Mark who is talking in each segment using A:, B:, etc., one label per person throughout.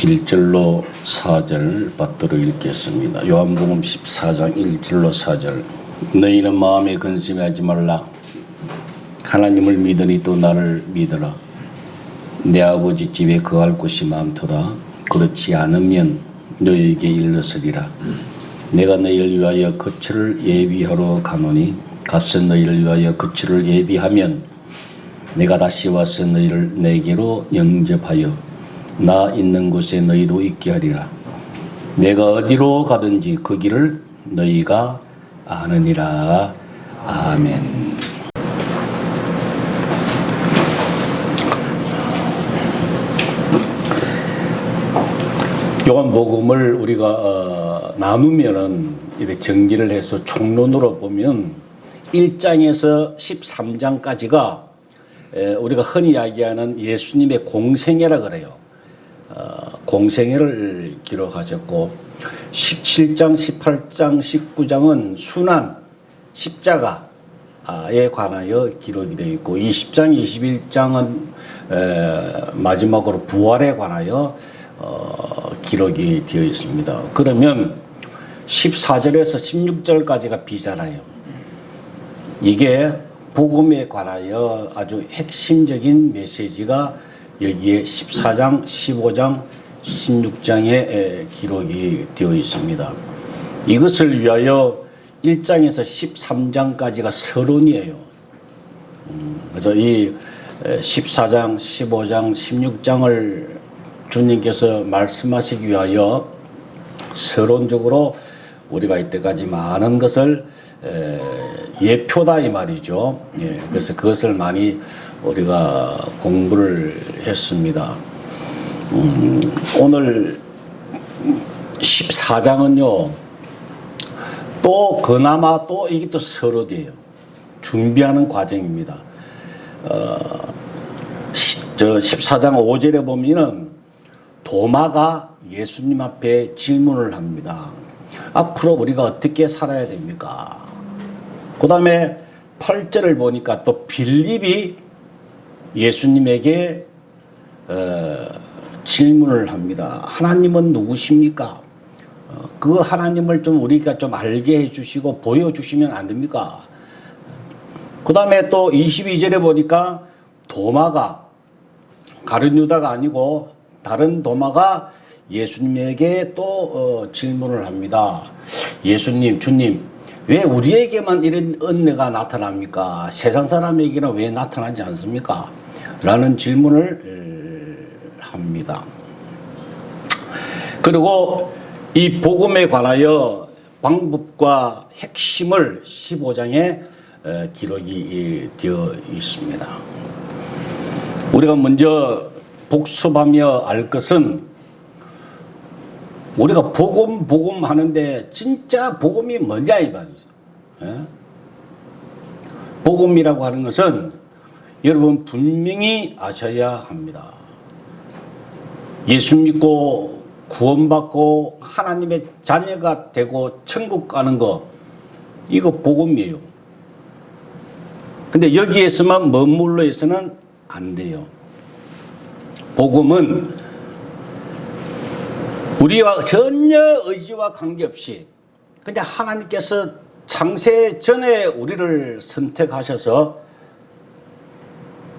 A: 1절로 4절 받들어 읽겠습니다. 요한복음 14장 1절로 4절. 너희는 마음에 근심하지 말라. 하나님을 믿으니 또 나를 믿으라. 내 아버지 집에 거할 곳이 많도다. 그렇지 않으면 너희에게 일렀으리라. 내가 너희를 위하여 거처를 예비하러 가노니 가서 너희를 위하여 거처를 예비하면 내가 다시 와서 너희를 내게로 영접하여 나 있는 곳에 너희도 있게 하리라. 내가 어디로 가든지 그 길을 너희가 아느니라. 아멘. 요한복음을 우리가 나누면은 이렇게 정리를 해서 총론으로 보면 1장에서 13장까지가 우리가 흔히 이야기하는 예수님의 공생애라 그래요. 공생애를 기록하셨고 17장, 18장, 19장은 순환, 십자가에 관하여 기록이 되어 있고 20장, 21장은 마지막으로 부활에 관하여 기록이 되어 있습니다. 그러면 14절에서 16절까지가 비잖아요. 이게 복음에 관하여 아주 핵심적인 메시지가 여기에 14장, 15장, 16장에 기록이 되어 있습니다. 이것을 위하여 1장에서 13장까지가 서론이에요. 그래서 이 14장, 15장, 16장을 주님께서 말씀하시기 위하여 서론적으로 우리가 이때까지 많은 것을 예표다 이 말이죠. 예, 그래서 그것을 많이 우리가 공부를 했습니다. 오늘 14장은요, 또 그나마 또 이게 또 서론이에요. 준비하는 과정입니다. 저 14장 5절에 보면은 도마가 예수님 앞에 질문을 합니다. 앞으로 우리가 어떻게 살아야 됩니까? 그 다음에 8절을 보니까 또 빌립이 예수님에게 질문을 합니다. 하나님은 누구십니까? 그 하나님을 좀 우리가 좀 알게 해주시고 보여주시면 안 됩니까? 그 다음에 또 22절에 보니까 도마가 가룟 유다가 아니고 다른 도마가 예수님에게 또 질문을 합니다. 예수님, 주님, 왜 우리에게만 이런 은혜가 나타납니까? 세상 사람에게는 왜 나타나지 않습니까? 라는 질문을 합니다. 그리고 이 복음에 관하여 방법과 핵심을 15장에 기록이 되어 있습니다. 우리가 먼저 복습하며 알 것은 우리가 복음 하는데 진짜 복음이 뭐냐 이 말이죠. 예? 복음이라고 하는 것은 여러분 분명히 아셔야 합니다. 예수 믿고 구원받고 하나님의 자녀가 되고 천국 가는 거 이거 복음이에요. 근데 여기에서만 머물러 있어서는 안 돼요. 복음은 우리와 전혀 의지와 관계없이 그냥 하나님께서 창세 전에 우리를 선택하셔서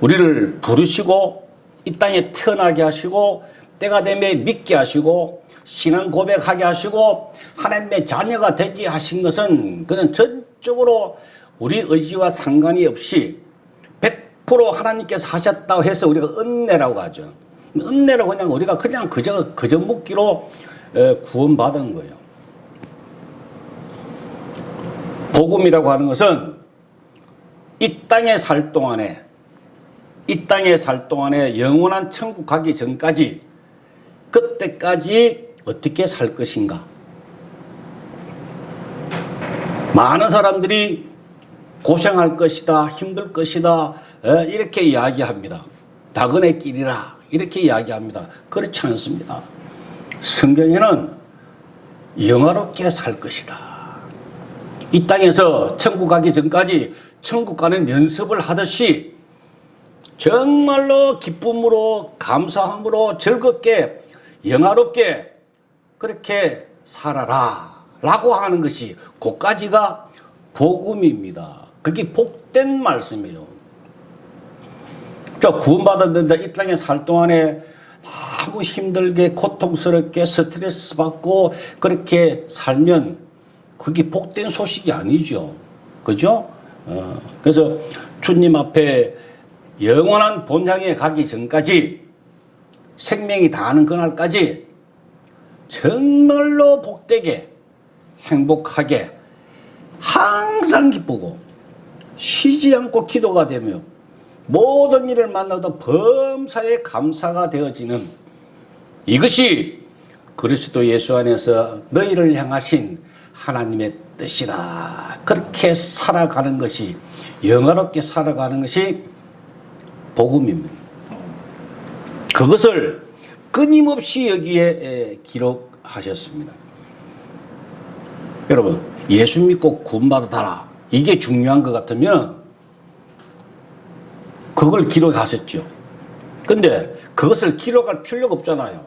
A: 우리를 부르시고 이 땅에 태어나게 하시고 때가 되면 믿게 하시고 신앙 고백하게 하시고 하나님의 자녀가 되게 하신 것은 그는 전적으로 우리 의지와 상관이 없이 100% 하나님께서 하셨다고 해서 우리가 은혜라고 하죠. 은혜로 그냥 우리가 그냥 그저 묻기로 구원받은 거예요. 복음이라고 하는 것은 이 땅에 살 동안에 영원한 천국 가기 전까지 그때까지 어떻게 살 것인가. 많은 사람들이 고생할 것이다, 힘들 것이다 이렇게 이야기합니다. 낙원의 길이라 이렇게 이야기합니다. 그렇지 않습니다. 성경에는 영화롭게 살 것이다. 이 땅에서 천국 가기 전까지 천국 가는 연습을 하듯이 정말로 기쁨으로 감사함으로 즐겁게 영화롭게 그렇게 살아라 라고 하는 것이 그까지가 복음입니다. 그게 복된 말씀이에요. 자, 구원받았는데 이 땅에 살 동안에 너무 힘들게 고통스럽게 스트레스 받고 그렇게 살면 그게 복된 소식이 아니죠. 그죠? 그래서 주님 앞에 영원한 본향에 가기 전까지 생명이 다하는 그날까지 정말로 복되게 행복하게 항상 기쁘고 쉬지 않고 기도가 되며 모든 일을 만나도 범사에 감사가 되어지는 이것이 그리스도 예수 안에서 너희를 향하신 하나님의 뜻이다. 그렇게 살아가는 것이 영화롭게 살아가는 것이 복음입니다. 그것을 끊임없이 여기에 기록하셨습니다. 여러분, 예수 믿고 구원받아라. 이게 중요한 것 같으면 그걸 기록하셨죠. 근데 그것을 기록할 필요가 없잖아요.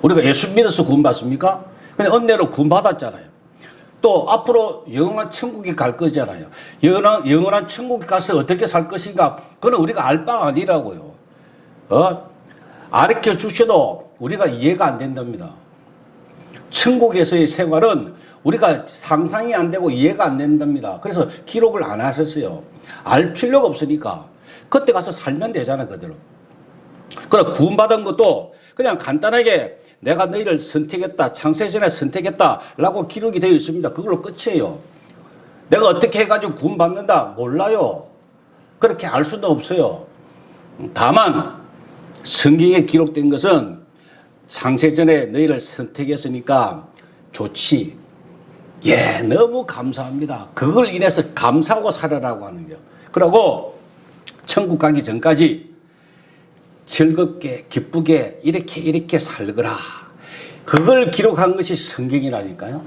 A: 우리가 예수 믿어서 구원받습니까? 그냥 은혜로 구원받았잖아요. 또 앞으로 영원한 천국에 갈 거잖아요. 영원한 천국에 가서 어떻게 살 것인가? 그건 우리가 알 바가 아니라고요. 가르쳐 주셔도 우리가 이해가 안 된답니다. 천국에서의 생활은 우리가 상상이 안 되고 이해가 안 된답니다. 그래서 기록을 안 하셨어요. 알 필요가 없으니까. 그때 가서 살면 되잖아요, 그대로. 그럼 구원받은 것도 그냥 간단하게 내가 너희를 선택했다, 창세전에 선택했다 라고 기록이 되어 있습니다. 그걸로 끝이에요. 내가 어떻게 해가지고 구원받는다? 몰라요. 그렇게 알 수는 없어요. 다만 성경에 기록된 것은 창세전에 너희를 선택했으니까 좋지. 예, 너무 감사합니다. 그걸 인해서 감사하고 살아라고 하는 거예요. 그러고 천국 가기 전까지 즐겁게 기쁘게 이렇게 살거라. 그걸 기록한 것이 성경이라니까요.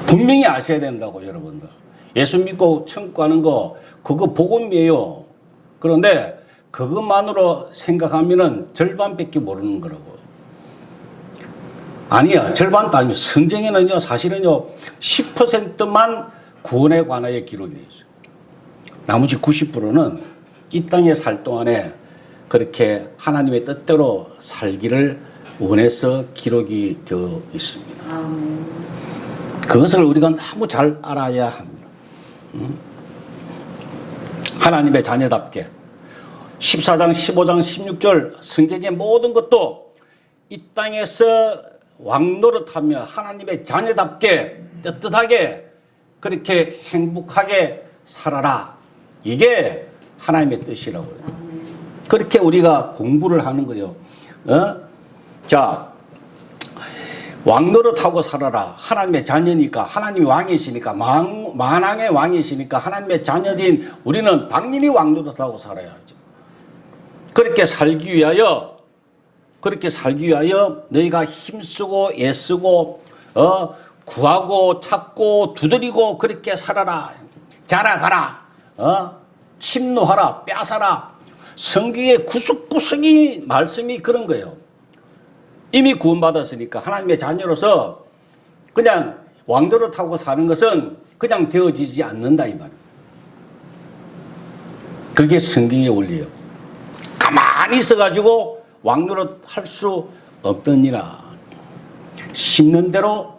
A: 분명히 아셔야 된다고 여러분들. 예수 믿고 천국 가는 거 그거 복음이에요. 그런데 그것만으로 생각하면은 절반밖에 모르는 거라고. 아니야, 절반도 아니에요. 성경에는요, 사실은요, 10%만 구원에 관하여 기록이 되어 있어요. 나머지 90%는 이 땅에 살 동안에 그렇게 하나님의 뜻대로 살기를 원해서 기록이 되어 있습니다. 그것을 우리가 너무 잘 알아야 합니다. 하나님의 자녀답게 14장, 15장, 16절 성경의 모든 것도 이 땅에서 왕노릇하며 하나님의 자녀답게 떳떳하게 그렇게 행복하게 살아라. 이게 하나님의 뜻이라고요. 그렇게 우리가 공부를 하는 거예요. 자, 왕노릇하고 살아라. 하나님의 자녀니까, 하나님이 왕이시니까, 만왕의 왕이시니까 하나님의 자녀인 우리는 당연히 왕노릇하고 살아야죠. 그렇게 살기 위하여 너희가 힘쓰고 애쓰고 구하고 찾고 두드리고 그렇게 살아라. 자라가라. 침노하라. 빼앗아라. 성경의 구석구석이 말씀이 그런 거예요. 이미 구원받았으니까 하나님의 자녀로서 그냥 왕노릇하고 사는 것은 그냥 되어지지 않는다 이 말이에요. 그게 성경의 원리예요. 가만히 있어가지고 왕노릇 할 수 없느니라. 심는 대로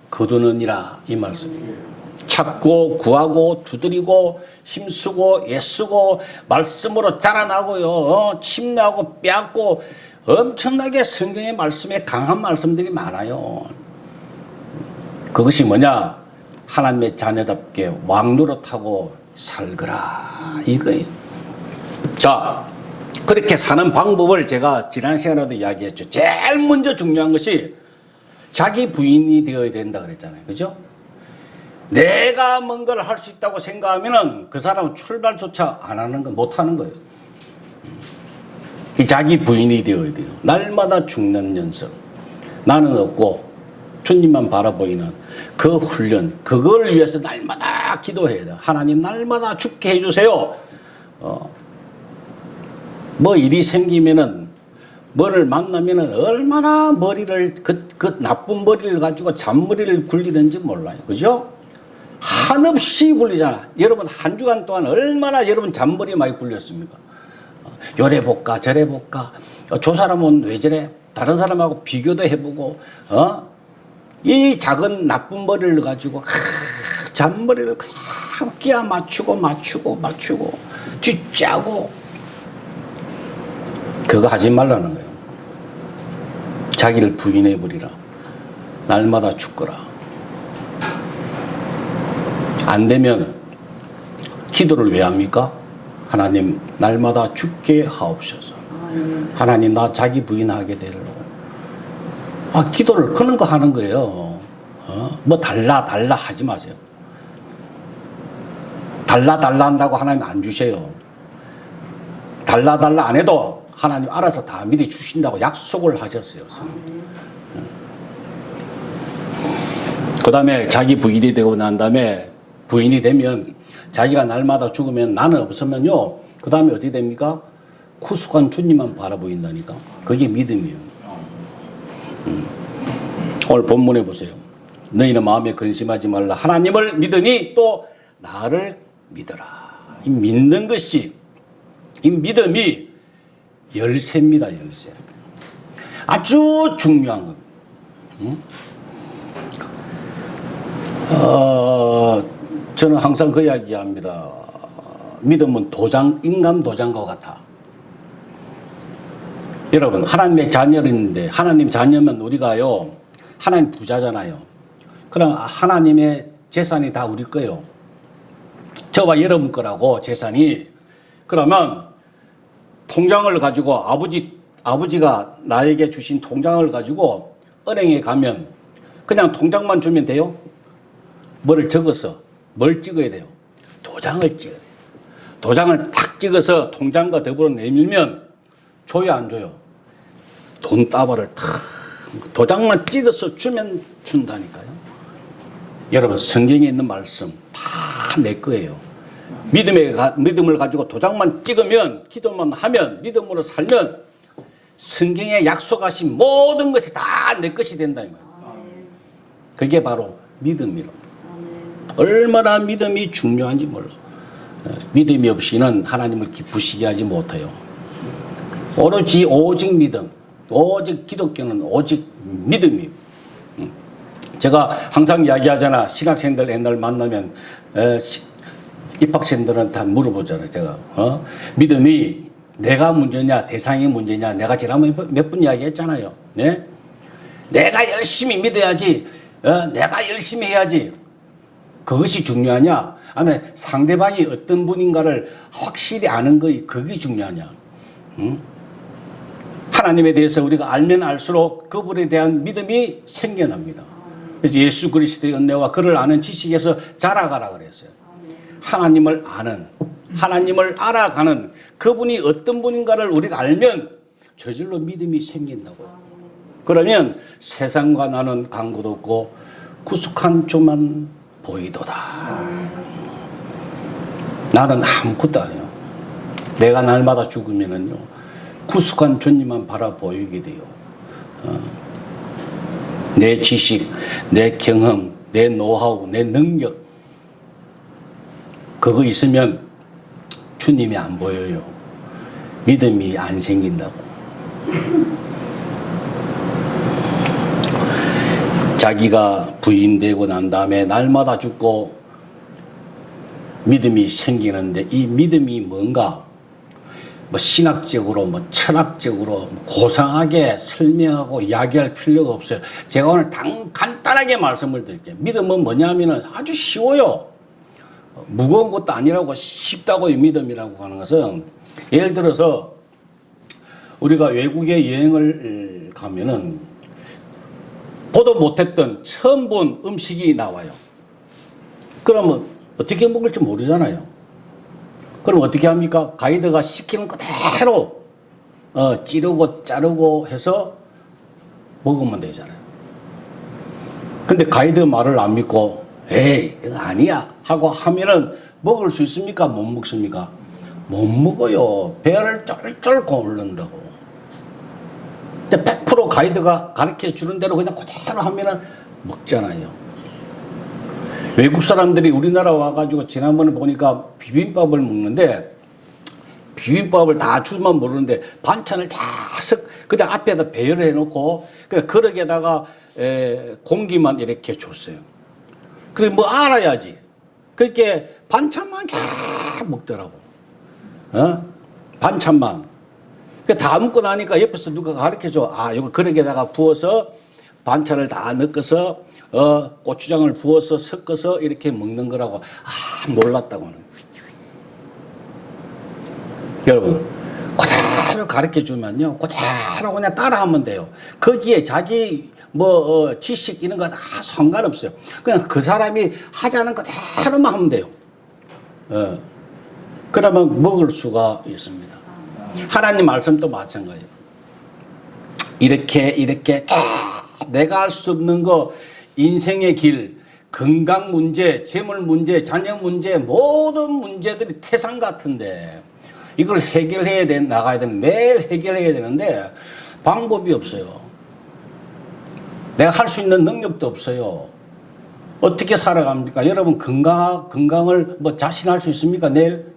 A: 거두느니라 이 말씀이에요. 찾고 구하고 두드리고 힘쓰고 애쓰고 말씀으로 자라나고요. 침나고 빼앗고 엄청나게 성경의 말씀에 강한 말씀들이 많아요. 그것이 뭐냐? 하나님의 자녀답게 왕노릇하고 살거라 이거예요. 자, 그렇게 사는 방법을 제가 지난 시간에도 이야기했죠. 제일 먼저 중요한 것이 자기 부인이 되어야 된다 그랬잖아요. 그죠? 내가 뭔가를 할 수 있다고 생각하면은 그 사람은 출발조차 안 하는 거, 못 하는 거예요. 자기 부인이 되어야 돼요. 날마다 죽는 연습. 나는 없고 주님만 바라보이는 그 훈련, 그걸 위해서 날마다 기도해야 돼요. 하나님 날마다 죽게 해주세요. 뭐 일이 생기면은 뭐를 만나면은 얼마나 머리를 그 나쁜 머리를 가지고 잔머리를 굴리는지 몰라요. 그죠? 한없이 굴리잖아. 여러분 한 주간 동안 얼마나 여러분 잔머리 많이 굴렸습니까? 요래 볼까 저래 볼까, 저 사람은 왜 저래, 다른 사람하고 비교도 해보고, 이 작은 나쁜 머리를 가지고 잔머리를 그냥 끼워 맞추고 쥐짜고, 그거 하지 말라는 거예요. 자기를 부인해 버리라. 날마다 죽거라. 안 되면 기도를 왜 합니까? 하나님 날마다 죽게 하옵소서. 하나님 나 자기 부인하게 되려고. 기도를 그런 거 하는 거예요. 뭐 달라 하지 마세요. 달라 한다고 하나님 안 주세요. 달라 안 해도 하나님 알아서 다 미리 주신다고 약속을 하셨어요. 그 다음에 자기 부인이 되고 난 다음에, 부인이 되면 자기가 날마다 죽으면 나는 없으면요, 그 다음에 어떻게 됩니까? 구속한 주님만 바라보인다니까. 그게 믿음이에요. 오늘 본문에 보세요. 너희는 마음에 근심하지 말라. 하나님을 믿으니 또 나를 믿어라. 이 믿는 것이, 이 믿음이 열쇠입니다. 열쇠. 아주 중요한 겁니다. 저는 항상 그 이야기 합니다. 믿음은 인간 도장과 같아. 여러분, 하나님의 자녀인데, 하나님 자녀면 우리가요, 하나님 부자잖아요. 그럼 하나님의 재산이 다 우리 거예요. 저와 여러분 거라고, 재산이. 그러면 통장을 가지고, 아버지가 나에게 주신 통장을 가지고 은행에 가면 그냥 통장만 주면 돼요? 뭘 적어서, 뭘 찍어야 돼요? 도장을 찍어야 돼요. 도장을 탁 찍어서 통장과 더불어 내밀면 줘요, 안 줘요? 돈다발을 탁, 도장만 찍어서 주면 준다니까요. 여러분, 성경에 있는 말씀 다 내 거예요. 믿음을 가지고 도장만 찍으면, 기도만 하면, 믿음으로 살면 성경에 약속하신 모든 것이 다 내 것이 된다 이 말이에요. 그게 바로 믿음이로. 얼마나 믿음이 중요한지 몰라. 믿음이 없이는 하나님을 기쁘시게 하지 못해요. 오직 믿음, 오직 기독교는 오직 믿음이에요. 제가 항상 이야기하잖아. 신학생들 옛날 만나면 입학생들은 다 물어보잖아요. 제가 믿음이 내가 문제냐 대상이 문제냐. 내가 지난번에 몇 번 이야기했잖아요. 네? 내가 열심히 믿어야지, 내가 열심히 해야지, 그것이 중요하냐, 아니면 상대방이 어떤 분인가를 확실히 아는 거, 그게 중요하냐. 하나님에 대해서 우리가 알면 알수록 그분에 대한 믿음이 생겨납니다. 그래서 예수 그리스도의 은혜와 그를 아는 지식에서 자라가라 그랬어요. 하나님을 아는, 하나님을 알아가는, 그분이 어떤 분인가를 우리가 알면 저절로 믿음이 생긴다고요. 그러면 세상과 나는 관계도 없고 구속한 주만 보이도다. 나는 아무것도 아니에요. 내가 날마다 죽으면은요, 구속한 주님만 바라보이게 돼요. 내 지식, 내 경험, 내 노하우, 내 능력, 그거 있으면 주님이 안 보여요. 믿음이 안 생긴다고. 자기가 부인되고 난 다음에 날마다 죽고 믿음이 생기는데, 이 믿음이 뭔가 뭐 신학적으로, 뭐 철학적으로 고상하게 설명하고 이야기할 필요가 없어요. 제가 오늘 간단하게 말씀을 드릴게요. 믿음은 뭐냐면은 아주 쉬워요. 무거운 것도 아니라고, 쉽다고 믿음이라고 하는 것은, 예를 들어서 우리가 외국에 여행을 가면은 보도 못했던 처음 본 음식이 나와요. 그러면 어떻게 먹을지 모르잖아요. 그럼 어떻게 합니까? 가이드가 시키는 그대로 찌르고 자르고 해서 먹으면 되잖아요. 근데 가이드 말을 안 믿고 에이 그거 아니야 하고 하면은 먹을 수 있습니까? 못 먹습니까? 못 먹어요. 배를 쫄쫄 고르는다고. 근데 100% 가이드가 가르쳐 주는 대로 그냥 그대로 하면은 먹잖아요. 외국 사람들이 우리나라 와가지고 지난번에 보니까 비빔밥을 먹는데 비빔밥을 다 줄만 모르는데 반찬을 다 그냥 앞에다 배열을 해놓고 그냥 그릇에다가 공기만 이렇게 줬어요. 그래 뭐 알아야지. 그렇게 반찬만 계속 먹더라고. 반찬만. 다 먹고 나니까 옆에서 누가 가르쳐줘. 아, 이거 그릇에다가 부어서 반찬을 다 넣어서 고추장을 부어서 섞어서 이렇게 먹는 거라고. 아, 몰랐다고는. 여러분, 그대로 가르쳐 주면요. 그대로 그냥 따라하면 돼요. 거기에 자기 지식 이런 거 다 상관없어요. 그냥 그 사람이 하자는 그대로만 하면 돼요. 그러면 먹을 수가 있습니다. 하나님 말씀도 마찬가지예요. 이렇게 내가 할 수 없는 거 인생의 길, 건강 문제, 재물 문제, 자녀 문제 모든 문제들이 태산 같은데 이걸 해결해야 나가야 되는데 매일 해결해야 되는데 방법이 없어요. 내가 할 수 있는 능력도 없어요. 어떻게 살아갑니까? 여러분 건강을 자신할 수 있습니까? 내일?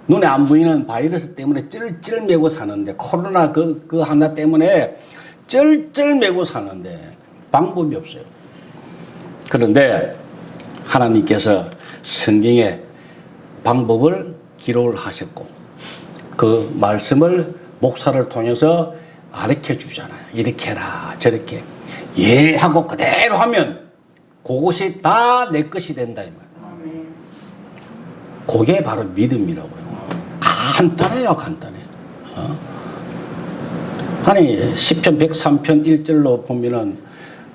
A: 눈에 안 보이는 바이러스 때문에 쩔쩔 매고 사는데 코로나 그 하나 때문에 쩔쩔 매고 사는데 방법이 없어요. 그런데 하나님께서 성경에 방법을 기록을 하셨고 그 말씀을 목사를 통해서 가르쳐 주잖아요. 이렇게 해라 저렇게 하고 그대로 하면 그것이 다 내 것이 된다 이 말. 그게 바로 믿음이라고요. 간단해요, 간단해. 아니 시편 103편 1절로 보면은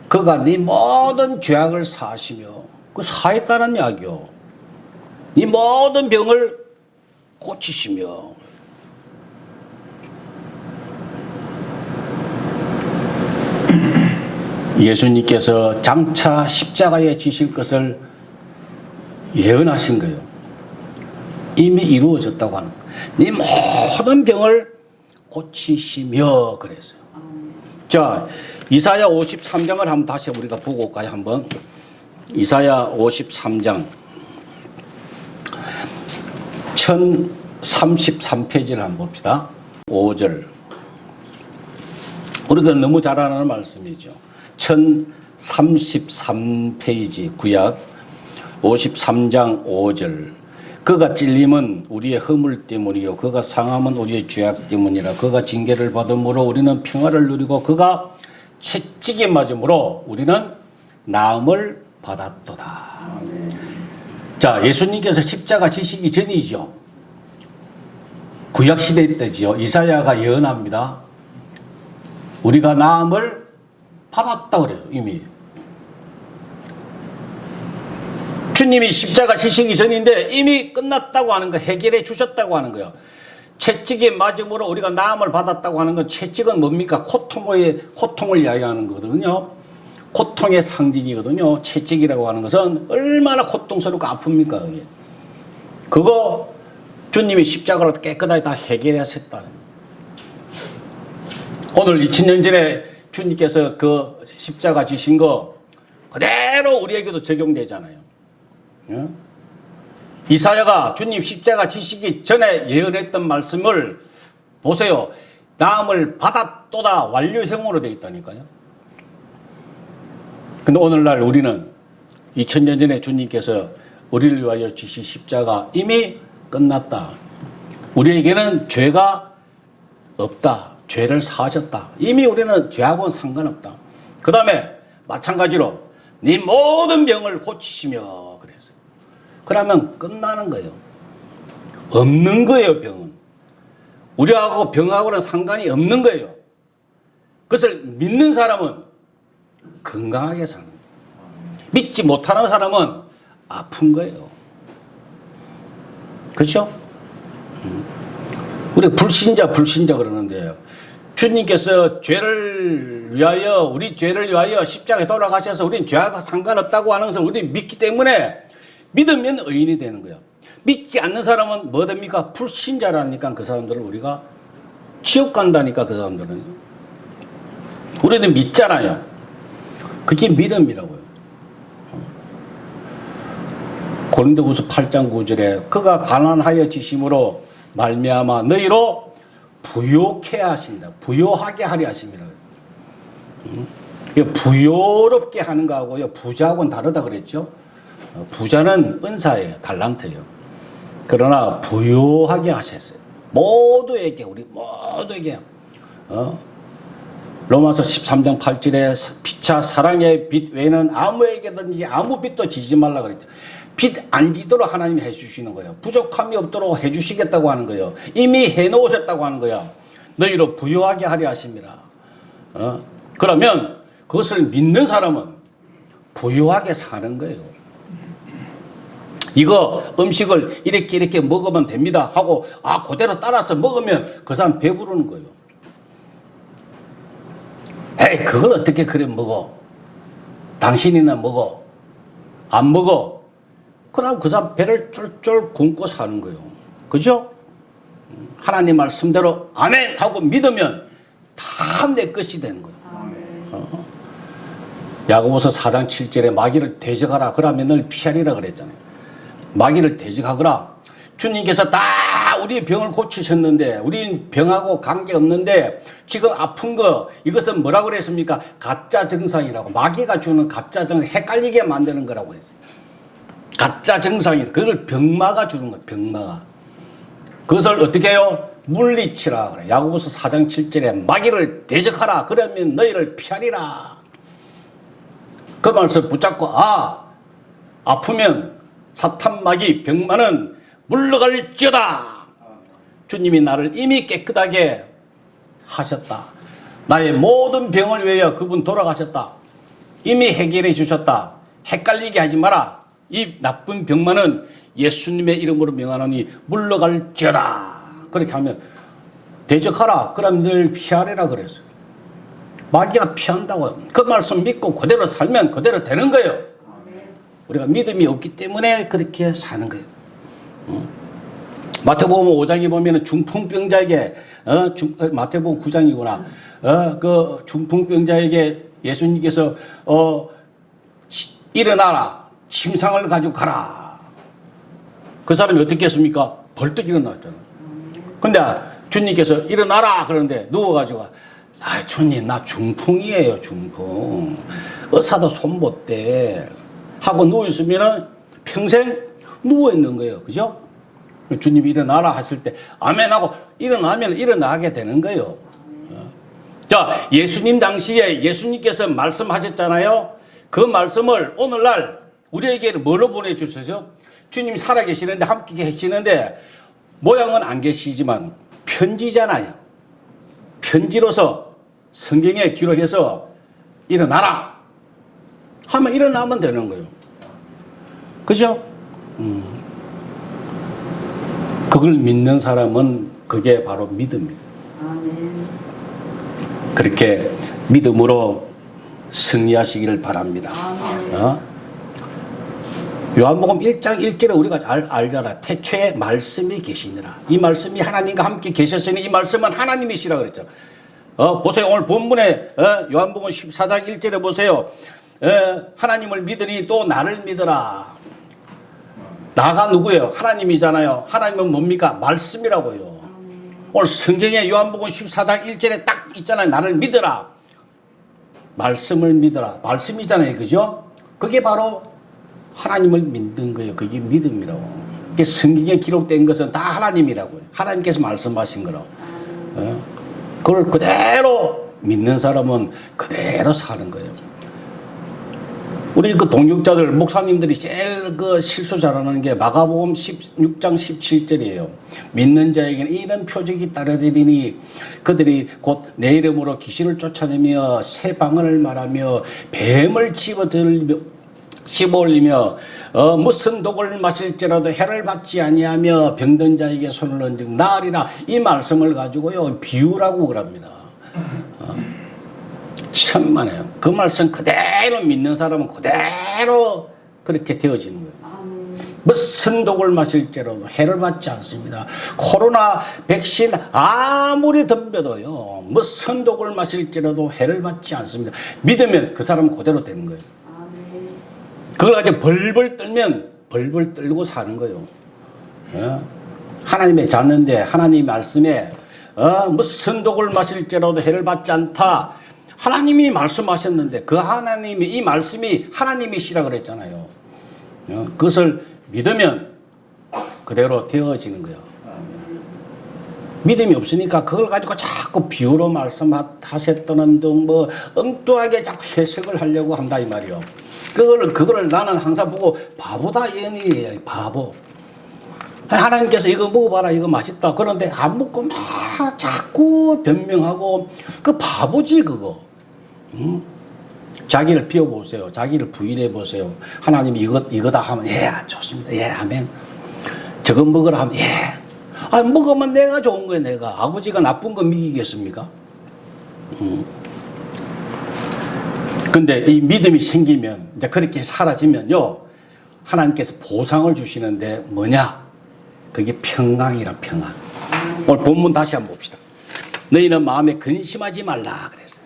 A: 그가 네 모든 죄악을 사하시며 그 사했다는 이야기요. 네 모든 병을 고치시며 예수님께서 장차 십자가에 지실 것을 예언하신 거예요. 이미 이루어졌다고 하는 거예요. 네 모든 병을 고치시며 그랬어요. 자, 이사야 53장을 한번 다시 우리가 보고 올까요? 한번 이사야 53장 1033페이지를 한번 봅시다. 5절 우리가 너무 잘 아는 말씀이죠. 1033페이지 구약 53장 5절 그가 찔림은 우리의 허물 때문이요 그가 상함은 우리의 죄악 때문이라 그가 징계를 받음으로 우리는 평화를 누리고 그가 채찍에 맞음으로 우리는 나음을 받았도다. 자, 예수님께서 십자가 지시기 전이죠. 구약시대 때지요. 이사야가 예언합니다. 우리가 나음을 받았다 그래요. 이미 주님이 십자가 지시기 전인데 이미 끝났다고 하는 거, 해결해 주셨다고 하는 거예요. 채찍에 맞음으로 우리가 나음을 받았다고 하는 건, 채찍은 뭡니까? 고통을 이야기하는 거거든요. 고통의 상징이거든요. 채찍이라고 하는 것은 얼마나 고통스럽고 아픕니까? 그게. 그거 주님이 십자가로 깨끗하게 다 해결하셨다. 오늘 2000년 전에 주님께서 그 십자가 지신 거 그대로 우리에게도 적용되잖아요. 이사야가 주님 십자가 지시기 전에 예언했던 말씀을 보세요. 나음을 받았도다 완료형으로 되어 있다니까요. 근데 오늘날 우리는 2000년 전에 주님께서 우리를 위하여 지신 십자가 이미 끝났다. 우리에게는 죄가 없다. 죄를 사하셨다. 이미 우리는 죄하고는 상관없다. 그 다음에 마찬가지로 네 모든 병을 고치시며 그랬어요. 그러면 끝나는 거예요. 없는 거예요, 병은. 우리하고 병하고는 상관이 없는 거예요. 그것을 믿는 사람은 건강하게 사는 거예요. 믿지 못하는 사람은 아픈 거예요. 그렇죠? 우리 불신자 그러는데요. 주님께서 우리 죄를 위하여 십자가에 돌아가셔서 우리는 죄와 상관없다고 하는 것을 우리는 믿기 때문에 믿으면 의인이 되는 거예요. 믿지 않는 사람은 뭐 됩니까? 불신자라니까 그 사람들을 우리가 지옥 간다니까 그 사람들은. 우리는 믿잖아요. 그게 믿음이라고요. 고린도후서 8장 9절에 그가 가난하여 지심으로 말미암아 너희로 부요케 하신다. 부요하게 하려 하심이라. 부요롭게 하는 거하고요 부자하고는 다르다 그랬죠. 부자는 은사예요. 달란트예요. 그러나 부요하게 하셨어요. 모두에게 우리 모두에게 로마서 13장 8절에 피차 사랑의 빛 외에는 아무에게든지 아무 빛도 지지 말라 그랬죠. 빛 안 지도록 하나님이 해주시는 거예요. 부족함이 없도록 해주시겠다고 하는 거예요. 이미 해놓으셨다고 하는 거야. 너희로 부요하게 하려 하심이라. 그러면 그것을 믿는 사람은 부요하게 사는 거예요. 이거 음식을 이렇게 먹으면 됩니다 하고 그대로 따라서 먹으면 그 사람 배부르는 거예요. 에이 그걸 어떻게 그래 먹어? 당신이나 먹어. 안 먹어. 그럼 그 사람 배를 쫄쫄 굶고 사는 거예요. 그죠? 하나님 말씀대로 아멘 하고 믿으면 다 내 것이 되는 거예요. 야고보서 4장 7절에 마귀를 대적하라 그러면 널 피하리라 그랬잖아요. 마귀를 대적하거라. 주님께서 다 우리의 병을 고치셨는데 우리는 병하고 관계없는데 지금 아픈 거 이것은 뭐라고 그랬습니까? 가짜 증상이라고. 마귀가 주는 가짜 증상 헷갈리게 만드는 거라고 했어요. 가짜 증상이 그걸 병마가 주는 거예요. 병마가. 그것을 어떻게 해요? 물리치라 그래. 야고보서 4장 7절에 마귀를 대적하라 그러면 너희를 피하리라. 그 말씀 붙잡고 아프면 사탄 마귀 병마는 물러갈지어다. 주님이 나를 이미 깨끗하게 하셨다. 나의 모든 병을 위하여 그분 돌아가셨다. 이미 해결해 주셨다. 헷갈리게 하지 마라. 이 나쁜 병마는 예수님의 이름으로 명하노니 물러갈지어다. 그렇게 하면 대적하라. 그럼 늘 피하리라 그랬어요. 마귀가 피한다고. 그 말씀 믿고 그대로 살면 그대로 되는 거예요. 우리가 믿음이 없기 때문에 그렇게 사는 거예요. 마태복음 5장에 보면 중풍병자에게 마태복음 9장이구나. 그 중풍병자에게 예수님께서 일어나라. 침상을 가지고 가라. 그 사람이 어떻게 했습니까? 벌떡 일어났잖아요. 근데 주님께서 일어나라 그러는데 누워가지고 주님 나 중풍이에요. 중풍. 의사도 손 못 대. 하고 누워있으면 평생 누워있는 거예요. 그죠? 주님이 일어나라 하실 때 아멘 하고 일어나면 일어나게 되는 거예요. 자, 예수님 당시에 예수님께서 말씀하셨잖아요. 그 말씀을 오늘날 우리에게 뭐로 보내주셔서 주님이 살아계시는데 함께 계시는데 모양은 안 계시지만 편지잖아요. 편지로서 성경에 기록해서 일어나라 하면 일어나면 되는 거예요. 그죠? 그걸 믿는 사람은 그게 바로 믿음입니다. 그렇게 믿음으로 승리하시기를 바랍니다. 요한복음 1장 1절에 우리가 잘 알잖아. 태초에 말씀이 계시니라. 이 말씀이 하나님과 함께 계셨으니 이 말씀은 하나님이시라 그랬죠. 보세요. 오늘 본문에 요한복음 14장 1절에 보세요. 하나님을 믿으니 또 나를 믿으라. 나가 누구예요? 하나님이잖아요. 하나님은 뭡니까? 말씀이라고요. 오늘 성경에 요한복음 14장 1절에 딱 있잖아요. 나를 믿으라. 말씀을 믿으라. 말씀이잖아요. 그죠? 그게 바로 하나님을 믿는 거예요. 그게 믿음이라고. 그게 성경에 기록된 것은 다 하나님이라고요. 하나님께서 말씀하신 거라고. 그걸 그대로 믿는 사람은 그대로 사는 거예요. 우리 그 동역자들, 목사님들이 제일 그 실수 잘하는 게 마가복음 16장 17절이에요. 믿는 자에게는 이런 표적이 따르리니 그들이 곧 내 이름으로 귀신을 쫓아내며 새 방언을 말하며 뱀을 집어올리며 무슨 독을 마실지라도 해를 받지 아니하며 병든 자에게 손을 얹은 나으리라. 이 말씀을 가지고요 비유라고 그럽니다. 천만에요. 그 말씀 그대로 믿는 사람은 그대로 그렇게 되어지는 거예요. 무슨 독을 마실지라도 해를 받지 않습니다. 코로나 백신 아무리 덤벼도요, 무슨 독을 마실지라도 해를 받지 않습니다. 믿으면 그 사람은 그대로 되는 거예요. 그걸 가지고 벌벌 떨면 벌벌 떨고 사는 거예요. 하나님의 자녀인데 하나님 말씀에 무슨 독을 마실지라도 해를 받지 않다. 하나님이 말씀하셨는데 그 하나님이, 이 말씀이 하나님이시라 그랬잖아요. 그것을 믿으면 그대로 되어지는 거예요. 믿음이 없으니까 그걸 가지고 자꾸 비유로 말씀하셨다는 등 뭐 엉뚱하게 자꾸 해석을 하려고 한다 이 말이요. 그거를 나는 항상 보고 바보다 이해요. 바보. 하나님께서 이거 먹어봐라, 이거 맛있다. 그런데 안 먹고 막 자꾸 변명하고 그 바보지 그거. 자기를 비워보세요. 자기를 부인해보세요. 하나님이 이거다 하면 예 좋습니다. 예 아멘. 저거 먹으라 하면 예. 먹으면 내가 좋은 거예요. 내가. 아버지가 나쁜 거 믿기겠습니까? 근데 이 믿음이 생기면 이제 그렇게 사라지면요, 하나님께서 보상을 주시는데 뭐냐? 그게 평강이라. 평강. 오늘 본문 다시 한번 봅시다. 너희는 마음에 근심하지 말라 그랬어요.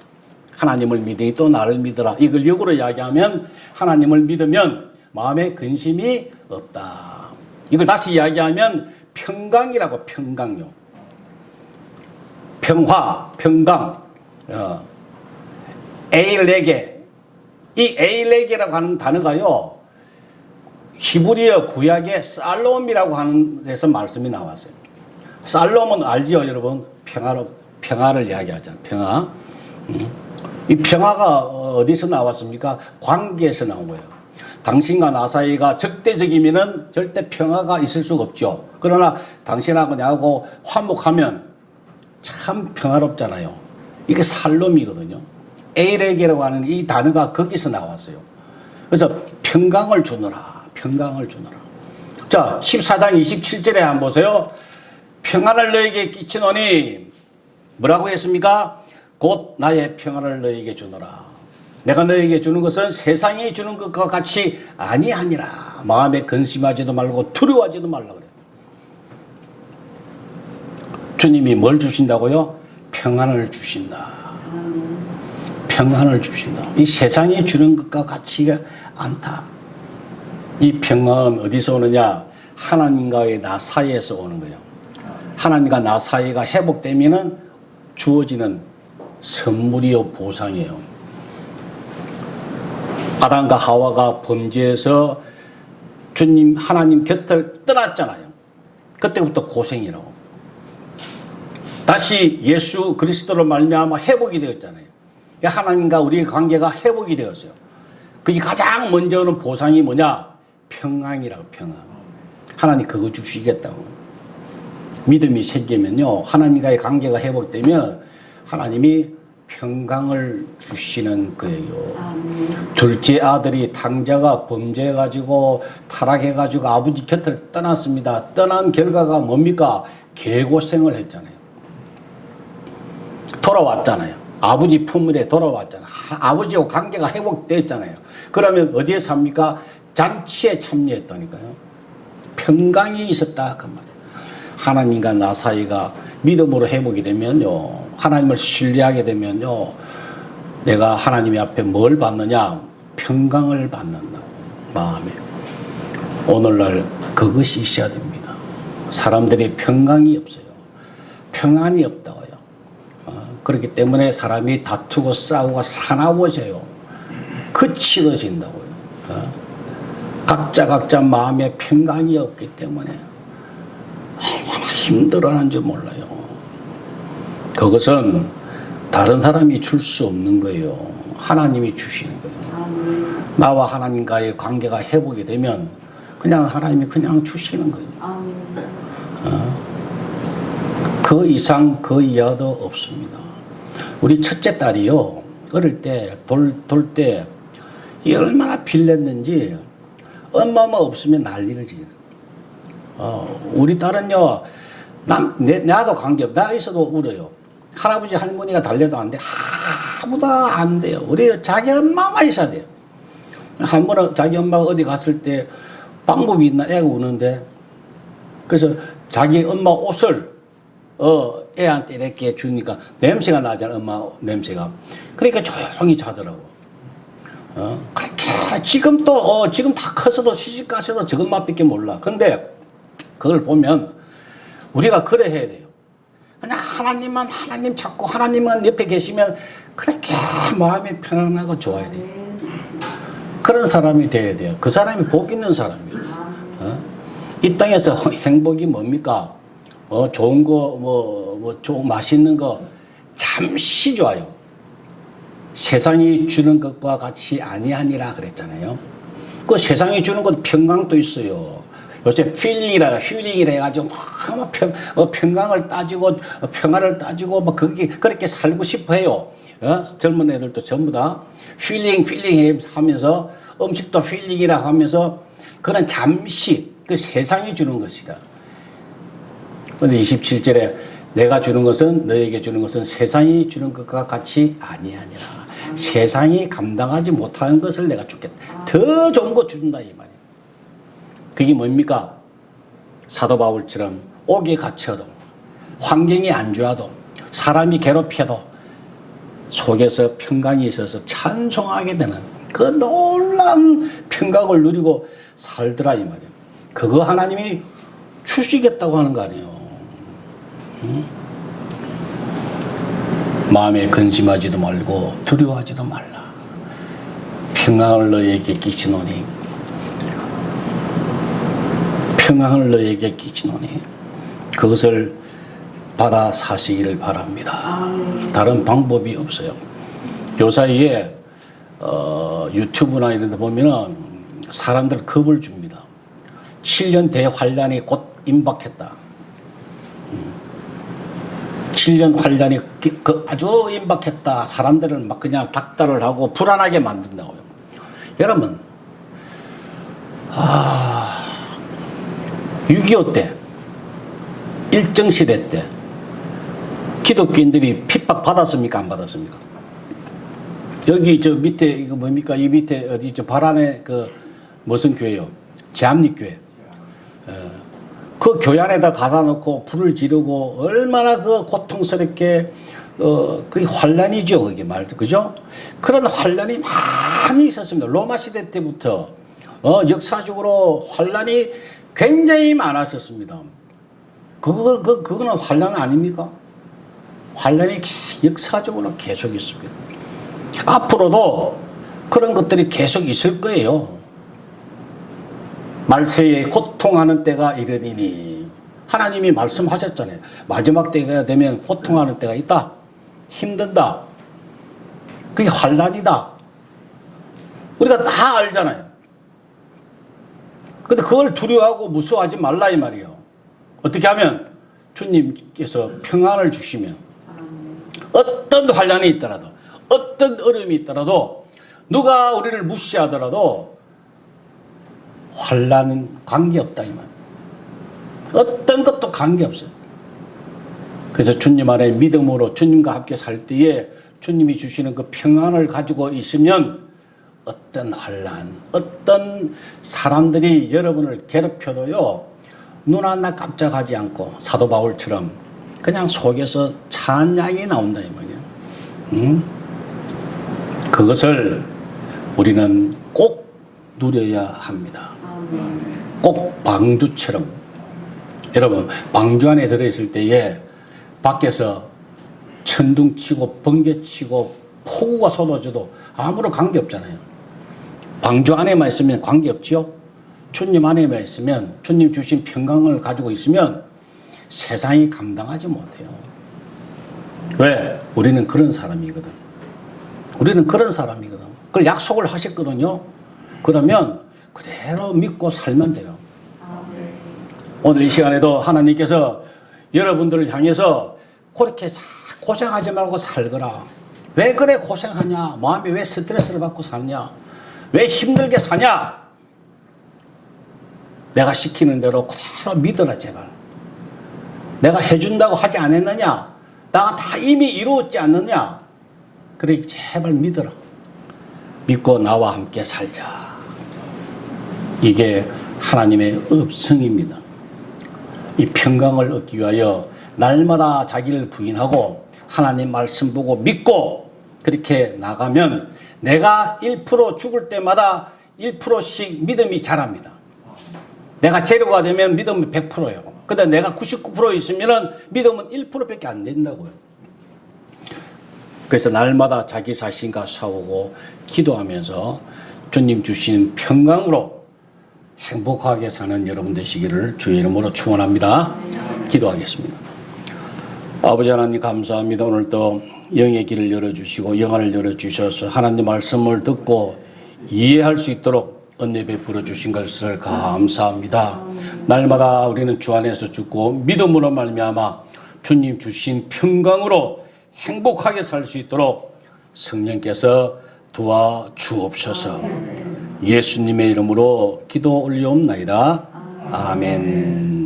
A: 하나님을 믿으니 또 나를 믿으라. 이걸 역으로 이야기하면 하나님을 믿으면 마음에 근심이 없다. 이걸 다시 이야기하면 평강이라고. 평강요. 평화, 평강. 에일레게. 이 에일레게라고 하는 단어가요, 히브리어 구약의 살롬이라고 하는 데서 말씀이 나왔어요. 살롬은 알지요, 여러분? 평화를 이야기하잖아요. 평화. 이 평화가 어디서 나왔습니까? 관계에서 나온 거예요. 당신과 나 사이가 적대적이면은 절대 평화가 있을 수가 없죠. 그러나 당신하고 나하고 화목하면 참 평화롭잖아요. 이게 살롬이거든요. 에일에게라고 하는 이 단어가 거기서 나왔어요. 그래서 평강을 주노라. 평강을 주노라. 자, 14장 27절에 한번 보세요. 평안을 너에게 끼치노니 뭐라고 했습니까? 곧 나의 평안을 너에게 주노라. 내가 너에게 주는 것은 세상이 주는 것과 같이 아니하니라. 마음에 근심하지도 말고 두려워하지도 말라 그래요. 주님이 뭘 주신다고요? 평안을 주신다. 평안을 주신다. 이 세상이 주는 것과 같지가 않다. 이 평안은 어디서 오느냐? 하나님과의 나 사이에서 오는 거예요. 하나님과 나 사이가 회복되면은 주어지는 선물이요, 보상이에요. 아담과 하와가 범죄해서 주님 하나님 곁을 떠났잖아요. 그때부터 고생이라고. 다시 예수 그리스도로 말미암아 회복이 되었잖아요. 하나님과 우리의 관계가 회복이 되었어요. 그게 가장 먼저 오는 보상이 뭐냐? 평안이라고. 평안. 하나님 그거 주시겠다고. 믿음이 생기면요, 하나님과의 관계가 회복되면 하나님이 평강을 주시는 거예요. 둘째 아들이 탕자가 범죄해가지고 타락해가지고 아버지 곁을 떠났습니다. 떠난 결과가 뭡니까? 개고생을 했잖아요. 돌아왔잖아요. 아버지 품에 돌아왔잖아요. 아버지와 관계가 회복됐잖아요. 그러면 어디에 삽니까? 잔치에 참여했다니까요. 평강이 있었다 그 말이에요. 하나님과 나 사이가 믿음으로 회복이 되면요, 하나님을 신뢰하게 되면요, 내가 하나님 앞에 뭘 받느냐? 평강을 받는다. 마음에. 오늘날 그것이 있어야 됩니다. 사람들이 평강이 없어요. 평안이 없다고요. 그렇기 때문에 사람이 다투고 싸우고 사나워져요. 거칠어진다고요. 각자 마음에 평강이 없기 때문에 얼마나 힘들어하는지 몰라요. 그것은 다른 사람이 줄 수 없는 거예요. 하나님이 주시는 거예요. 나와 하나님과의 관계가 회복이 되면 그냥 하나님이 그냥 주시는 거예요. 그 이상 그 이하도 없습니다. 우리 첫째 딸이요, 어릴 때 돌 때 얼마나 빌렸는지 엄마가 없으면 난리를 지어요. 우리 딸은요, 나도 관계없, 나 있어도 울어요. 할아버지 할머니가 달려도 안 돼. 아무도 안 돼요. 우리 자기 엄마만 있어야 돼요. 한 번은 자기 엄마가 어디 갔을 때 방법이 있나? 애가 우는데. 그래서 자기 엄마 옷을 애한테 이렇게 주니까 냄새가 나잖아, 엄마 냄새가. 그러니까 조용히 자더라고. 그렇게 지금 다 커서도 시집 가서도 저것만밖에 몰라. 근데 그걸 보면 우리가 그래 해야 돼요. 그냥 하나님 찾고 하나님만 옆에 계시면 그렇게 마음이 편안하고 좋아야 돼요. 그런 사람이 돼야 돼요. 그 사람이 복 있는 사람이에요. 이 땅에서 행복이 뭡니까? 좋은 거, 좋은 맛있는 거 잠시 좋아요. 세상이 주는 것과 같이 아니하니라 그랬잖아요. 그 세상이 주는 것 평강도 있어요. 요새 힐링이라 해가지고 평강을 따지고 평화를 따지고 그렇게 살고 싶어 해요. 젊은 애들도 전부 다 힐링 하면서 음식도 힐링이라 하면서 그건 잠시 그 세상이 주는 것이다. 그런데 27절에 내가 주는 것은 너에게 주는 것은 세상이 주는 것과 같이 아니하니라. 세상이 감당하지 못하는 것을 내가 주겠다. 더 좋은 거 준다 이 말이에요. 그게 뭡니까? 사도 바울처럼 옥에 갇혀도 환경이 안 좋아도 사람이 괴롭혀도 속에서 평강이 있어서 찬송하게 되는 그 놀라운 평강을 누리고 살더라 이 말이에요. 그거 하나님이 주시겠다고 하는 거 아니에요. 마음에 근심하지도 말고 두려워하지도 말라. 평강을 너에게 끼치노니 평강을 너에게 끼치노니 그것을 받아 사시기를 바랍니다. 다른 방법이 없어요. 요 사이에 유튜브나 이런 데 보면은 사람들 겁을 줍니다. 7년 대환란이 곧 임박했다. 7년 환란이 아주 임박했다. 사람들을 막 그냥 닥달을 하고 불안하게 만든다고요. 여러분, 6.25 때, 일정시대 때 기독교인들이 핍박 받았습니까? 안 받았습니까? 여기 저 밑에 이거 뭡니까? 이 밑에 어디 저 발안에 그 무슨 교회요? 제합리교회. 그 교회 안에다 가다 놓고 불을 지르고 얼마나 그 고통스럽게 그게 환란이죠. 그게 말도 그죠? 그런 환란이 많이 있었습니다. 로마 시대 때부터 역사적으로 환란이 굉장히 많았었습니다. 그거는 환란 아닙니까? 환란이 역사적으로 계속 있습니다. 앞으로도 그런 것들이 계속 있을 거예요. 말세에 고통하는 때가 이르리니 하나님이 말씀하셨잖아요. 마지막 때가 되면 고통하는 때가 있다. 힘든다. 그게 환란이다. 우리가 다 알잖아요. 근데 그걸 두려워하고 무서워하지 말라 이 말이에요. 어떻게 하면 주님께서 평안을 주시면 어떤 환란이 있더라도 어떤 어려움이 있더라도 누가 우리를 무시하더라도 환란은 관계없다 이 말. 어떤 것도 관계없어요. 그래서 주님 안에 믿음으로 주님과 함께 살 때에 주님이 주시는 그 평안을 가지고 있으면 어떤 환란, 어떤 사람들이 여러분을 괴롭혀도요 눈 하나 깜짝하지 않고 사도 바울처럼 그냥 속에서 찬양이 나온다 이 말이에요. 그것을 우리는 꼭 누려야 합니다. 꼭 방주처럼. 여러분 방주 안에 들어있을 때에 밖에서 천둥치고 번개치고 폭우가 쏟아져도 아무런 관계없잖아요. 방주 안에만 있으면 관계없죠. 주님 안에만 있으면 주님 주신 평강을 가지고 있으면 세상이 감당하지 못해요. 왜? 우리는 그런 사람이거든. 우리는 그런 사람이거든. 그걸 약속을 하셨거든요. 그러면 그대로 믿고 살면 돼요. 오늘 이 시간에도 하나님께서 여러분들을 향해서 그렇게 고생하지 말고 살거라. 왜 그래 고생하냐? 마음이 왜 스트레스를 받고 사냐? 왜 힘들게 사냐? 내가 시키는 대로 그대로 믿어라 제발. 내가 해준다고 하지 않았느냐? 나가 다 이미 이루었지 않느냐? 그래 제발 믿어라. 믿고 나와 함께 살자. 이게 하나님의 업성입니다. 이 평강을 얻기 위하여 날마다 자기를 부인하고 하나님 말씀 보고 믿고 그렇게 나가면 내가 1% 죽을 때마다 1%씩 믿음이 자랍니다. 내가 제로가 되면 믿음은 100%예요. 근데 내가 99% 있으면 믿음은 1%밖에 안 된다고요. 그래서 날마다 자기 자신과 싸우고 기도하면서 주님 주신 평강으로 행복하게 사는 여러분 되시기를 주의 이름으로 축원합니다. 기도하겠습니다. 아버지 하나님 감사합니다. 오늘도 영의 길을 열어주시고 영안을 열어주셔서 하나님 말씀을 듣고 이해할 수 있도록 은혜 베풀어 주신 것을 감사합니다. 날마다 우리는 주 안에서 죽고 믿음으로 말미암아 주님 주신 평강으로 행복하게 살 수 있도록 성령께서 도와주옵소서. 예수님의 이름으로 기도 올리옵나이다. 아멘.